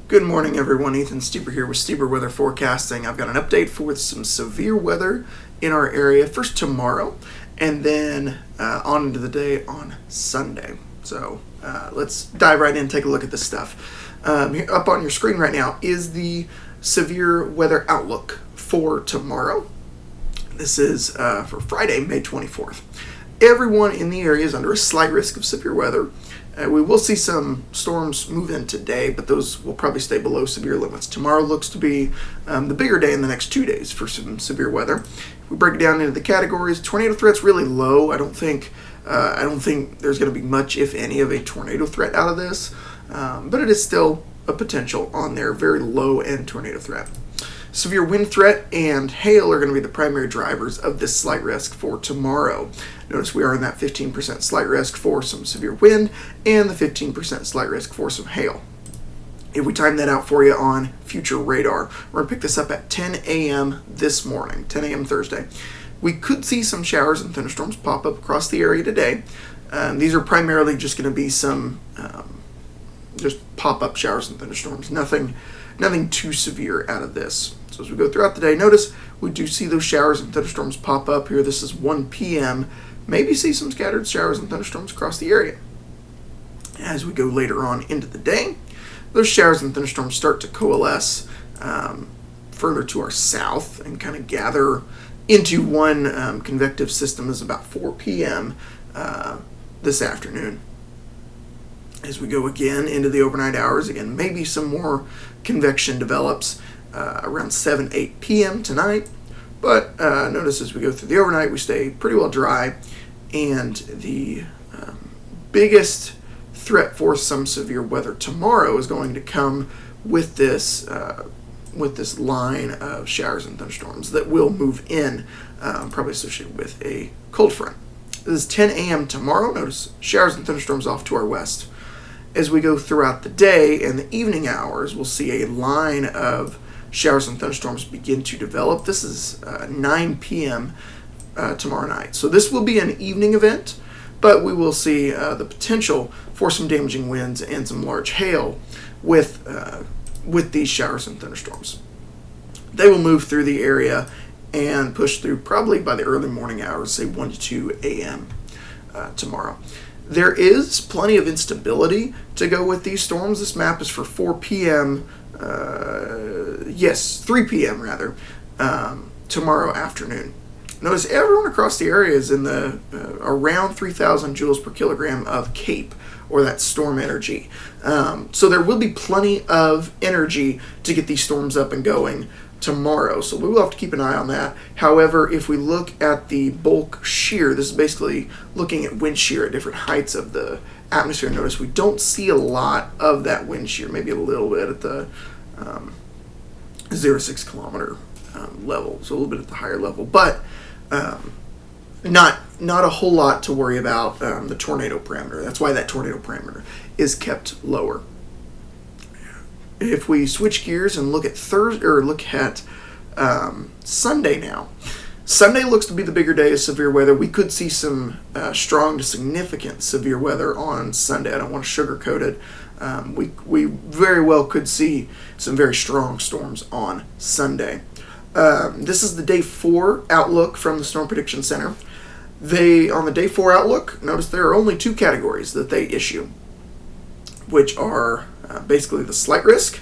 Good morning, everyone. Ethan Stieber here with Stieber Weather Forecasting. I've got an update for some severe weather in our area. First tomorrow, and then on into the day on Sunday. So let's dive right in and take a look at this stuff. Up on your screen right now is the severe weather outlook for tomorrow. This is for Friday, May 24th. Everyone in the area is under a slight risk of severe weather. We will see some storms move in today, but those will probably stay below severe limits. Tomorrow looks to be the bigger day in the next 2 days for some severe weather. If we break it down into the categories, tornado threat's really low. I don't think there's going to be much, if any, of a tornado threat out of this, but it is still a potential on there. Very low end tornado threat. Severe wind threat and hail are going to be the primary drivers of this slight risk for tomorrow. Notice we are in that 15% slight risk for some severe wind and the 15% slight risk for some hail. If we time that out for you on future radar, we're going to pick this up at 10 a.m. this morning, 10 a.m. Thursday. We could see some showers and thunderstorms pop up across the area today. These are primarily just going to be some just pop-up showers and thunderstorms. Nothing too severe out of this. So as we go throughout the day, notice we do see those showers and thunderstorms pop up here. This is 1 p.m. Maybe see some scattered showers and thunderstorms across the area. As we go later on into the day, those showers and thunderstorms start to coalesce further to our south and kind of gather into one convective system as about 4 p.m. This afternoon. As we go again into the overnight hours, again, maybe some more convection develops around 7, 8 p.m. tonight. But notice as we go through the overnight, we stay pretty well dry. And the biggest threat for some severe weather tomorrow is going to come with this line of showers and thunderstorms that will move in, probably associated with a cold front. This is 10 a.m. tomorrow. Notice showers and thunderstorms off to our west. As we go throughout the day and the evening hours, we'll see a line of showers and thunderstorms begin to develop. This is 9 p.m. Tomorrow night. So this will be an evening event, but we will see the potential for some damaging winds and some large hail with these showers and thunderstorms. They will move through the area and push through probably by the early morning hours, say 1 to 2 a.m. Tomorrow. There is plenty of instability to go with these storms. This map is for 4 p.m. 3 p.m. rather, tomorrow afternoon. Notice everyone across the area is in the around 3,000 joules per kilogram of CAPE, or that storm energy. So there will be plenty of energy to get these storms up and going tomorrow. So we will have to keep an eye on that. However, if we look at the bulk shear, this is basically looking at wind shear at different heights of the atmosphere. Notice we don't see a lot of that wind shear, maybe a little bit at the 0.6 kilometer level, so a little bit at the higher level, but not a whole lot to worry about the tornado parameter. That's why that tornado parameter is kept lower. If we switch gears and look at Sunday now, Sunday looks to be the bigger day of severe weather. We could see some strong to significant severe weather on Sunday. I don't want to sugarcoat it. We very well could see some very strong storms on Sunday. This is the day 4 outlook from the Storm Prediction Center. On the day 4 outlook, notice there are only 2 categories that they issue, which are basically the slight risk,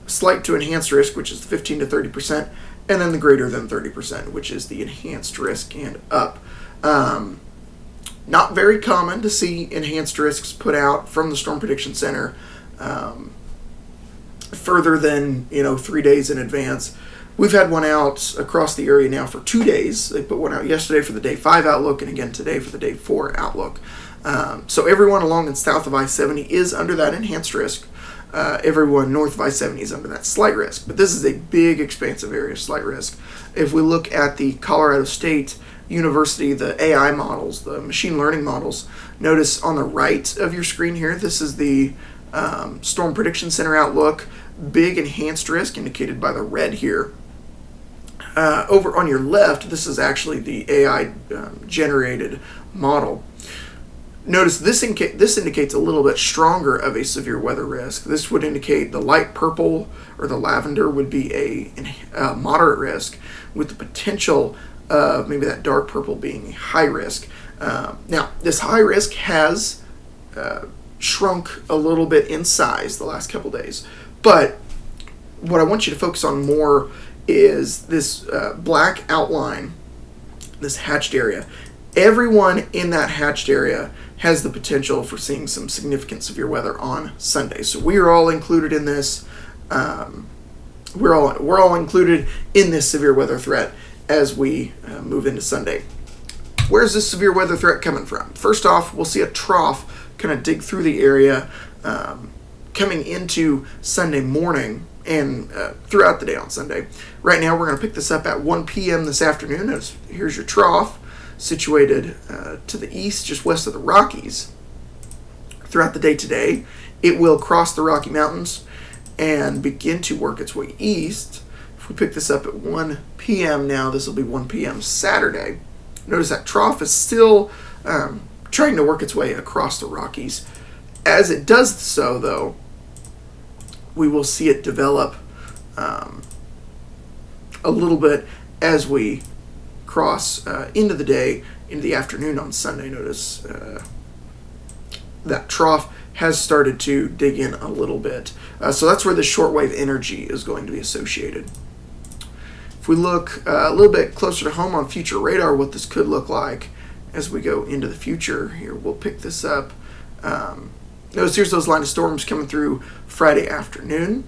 slight to enhanced risk, which is 15 to 30%, and then the greater than 30%, which is the enhanced risk and up. Not very common to see enhanced risks put out from the Storm Prediction Center further than 3 days in advance. We've had one out across the area now for 2 days. They put one out yesterday for the day 5 outlook and again today for the day 4 outlook. So everyone along and south of I-70 is under that enhanced risk. Everyone north of I-70 is under that slight risk. But this is a big, expansive area of slight risk. If we look at the Colorado State University, the AI models, the machine learning models, notice on the right of your screen here, this is the Storm Prediction Center outlook. Big enhanced risk indicated by the red here. Over on your left, this is actually the AI generated model. Notice this indicates a little bit stronger of a severe weather risk. This would indicate the light purple or the lavender would be a moderate risk, with the potential of maybe that dark purple being a high risk. Now, this high risk has shrunk a little bit in size the last couple days, but what I want you to focus on more is this black outline, this hatched area. Everyone in that hatched area has the potential for seeing some significant severe weather on Sunday. So we are all included in this. We're all included in this severe weather threat as we move into Sunday. Where's this severe weather threat coming from? First off, we'll see a trough kind of dig through the area coming into Sunday morning and throughout the day on Sunday. Right now, we're going to pick this up at 1 p.m. this afternoon. Here's your trough, situated to the east, just west of the Rockies. Throughout the day today, it will cross the Rocky Mountains and begin to work its way east. If we pick this up at 1 p.m. now, this will be 1 p.m. Saturday. Notice that trough is still trying to work its way across the Rockies. As it does so, though, we will see it develop a little bit as we cross into the day, into the afternoon on Sunday. Notice that trough has started to dig in a little bit. So that's where the shortwave energy is going to be associated. If we look a little bit closer to home on future radar, what this could look like as we go into the future, here we'll pick this up. Notice here's those line of storms coming through Friday afternoon.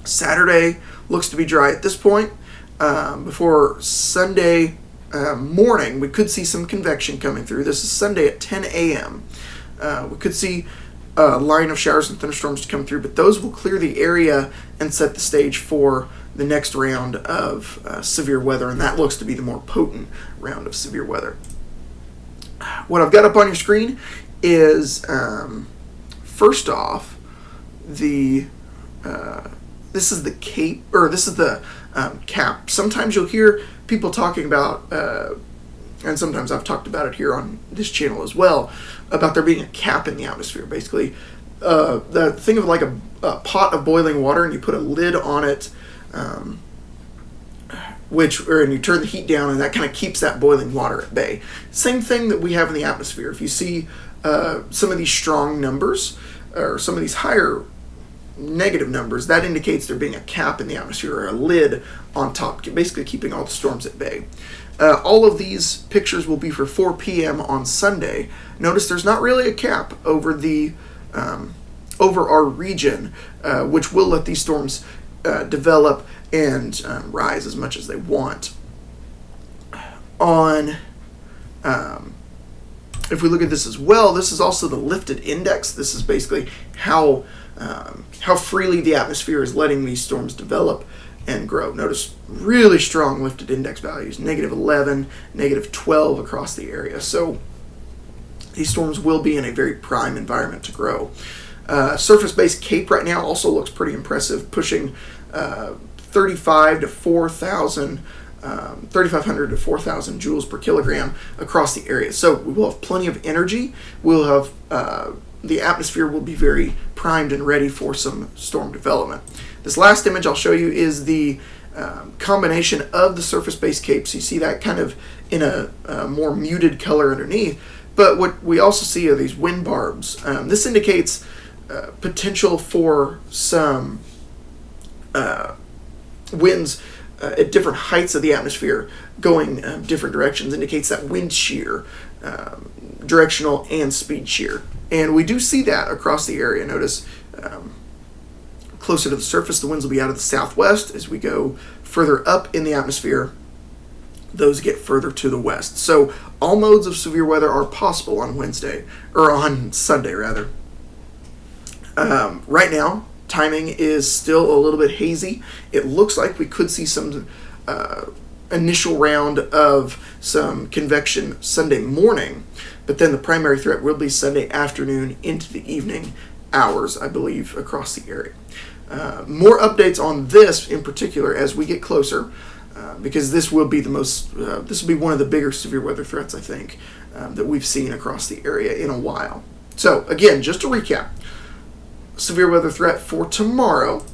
Saturday looks to be dry at this point. Before Sunday morning, we could see some convection coming through. This is Sunday at 10 a.m. We could see a line of showers and thunderstorms to come through, but those will clear the area and set the stage for the next round of severe weather, and that looks to be the more potent round of severe weather. What I've got up on your screen is, first off, this is the cape, or this is the cap. Sometimes you'll hear people talking about, and sometimes I've talked about it here on this channel as well, about there being a cap in the atmosphere. Basically, think of like a pot of boiling water, and you put a lid on it, and you turn the heat down, and that kind of keeps that boiling water at bay. Same thing that we have in the atmosphere. If you see some of these strong numbers, or some of these higher negative numbers, that indicates there being a cap in the atmosphere, or a lid on top, basically keeping all the storms at bay. All of these pictures will be for 4 p.m. on Sunday. Notice there's not really a cap over over our region, which will let these storms develop and rise as much as they want. If we look at this as well, this is also the lifted index. This is basically how freely the atmosphere is letting these storms develop and grow. Notice really strong lifted index values, -11, -12 across the area. So these storms will be in a very prime environment to grow. Surface-based CAPE right now also looks pretty impressive, pushing 3,500 to 4,000 joules per kilogram across the area. So we will have plenty of energy. We'll have the atmosphere will be very primed and ready for some storm development. This last image I'll show you is the combination of the surface-based CAPEs. You see that kind of in a more muted color underneath. But what we also see are these wind barbs. This indicates potential for some winds at different heights of the atmosphere going different directions. Indicates that wind shear, directional and speed shear. And we do see that across the area. Notice closer to the surface, the winds will be out of the southwest. As we go further up in the atmosphere, those get further to the west. So all modes of severe weather are possible on Wednesday, or on Sunday rather. Right now, timing is still a little bit hazy. It looks like we could see some initial round of some convection Sunday morning, but then the primary threat will be Sunday afternoon into the evening hours, I believe, across the area. More updates on this in particular as we get closer. because this will be this will be one of the bigger severe weather threats, I think, that we've seen across the area in a while. So again, just to recap, severe weather threat for tomorrow,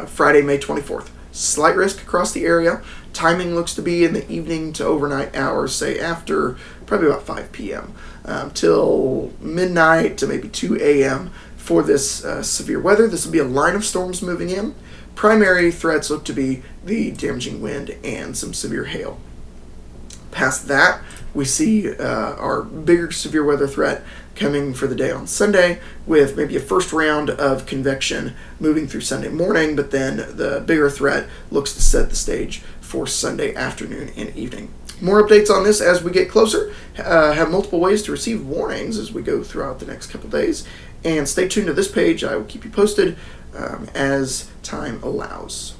Friday, May 24th. Slight risk across the area. Timing looks to be in the evening to overnight hours, say after probably about 5 p.m. Till midnight to maybe 2 a.m. for this severe weather. This will be a line of storms moving in. Primary threats look to be the damaging wind and some severe hail. Past that, we see our bigger severe weather threat coming for the day on Sunday, with maybe a first round of convection moving through Sunday morning, but then the bigger threat looks to set the stage for Sunday afternoon and evening. More updates on this as we get closer. Have multiple ways to receive warnings as we go throughout the next couple days. And stay tuned to this page. I will keep you posted as time allows.